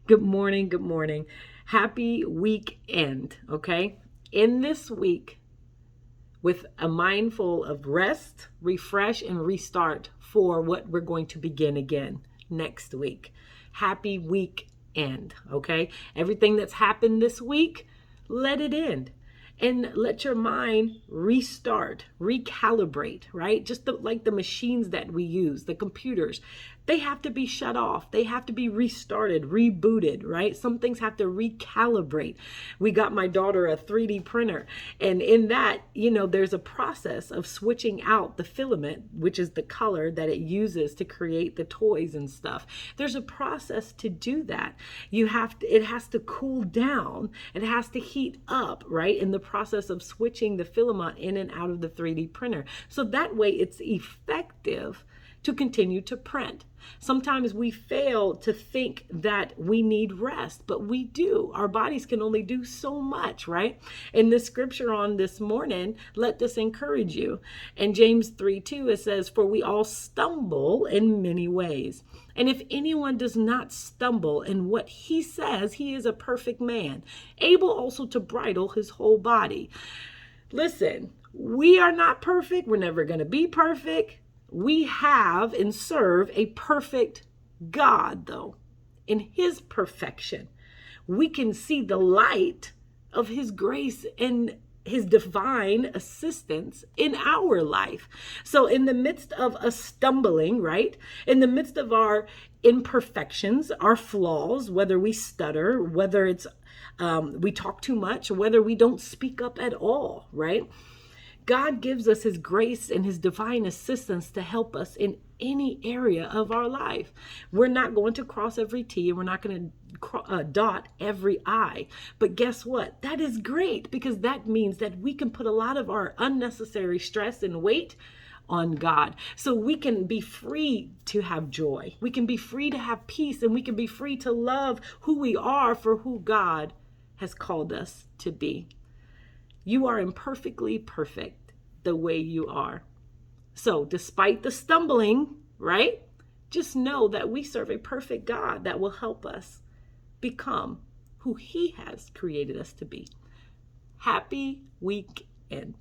Good morning. Good morning. Happy weekend. Okay. In this week, with a mindful of rest, refresh, and restart for what we're going to begin again next week. Happy weekend. Okay. Everything that's happened this week, let it end. And let your mind restart, recalibrate, right? Just like the machines that we use, the computers, they have to be shut off. They have to be restarted, rebooted, right? Some things have to recalibrate. We got my daughter a 3D printer, and in that, there's a process of switching out the filament, which is the color that it uses to create the toys and stuff. There's a process to do that. It has to cool down. It has to heat up, right? In the process of switching the filament in and out of the 3D printer. So that way it's effective to continue to print. Sometimes we fail to think that we need rest, but we do. Our bodies can only do so much, right? In the scripture on this morning, let this encourage you. In James 3:2, it says, "For we all stumble in many ways. And if anyone does not stumble in what he says, he is a perfect man, able also to bridle his whole body." Listen, we are not perfect. We're never going to be perfect. We have and serve a perfect God, though. In his perfection, we can see the light of his grace and his divine assistance in our life. So in the midst of us stumbling, right? In the midst of our imperfections, our flaws, whether we stutter, whether it's we talk too much, or whether we don't speak up at all, right? God gives us his grace and his divine assistance to help us in any area of our life. We're not going to cross every T, and we're not going to dot every I. But guess what? That is great, because that means that we can put a lot of our unnecessary stress and weight on God. So we can be free to have joy. We can be free to have peace, and we can be free to love who we are for who God has called us to be. You are imperfectly perfect the way you are. So despite the stumbling, right? Just know that we serve a perfect God that will help us become who he has created us to be. Happy weekend.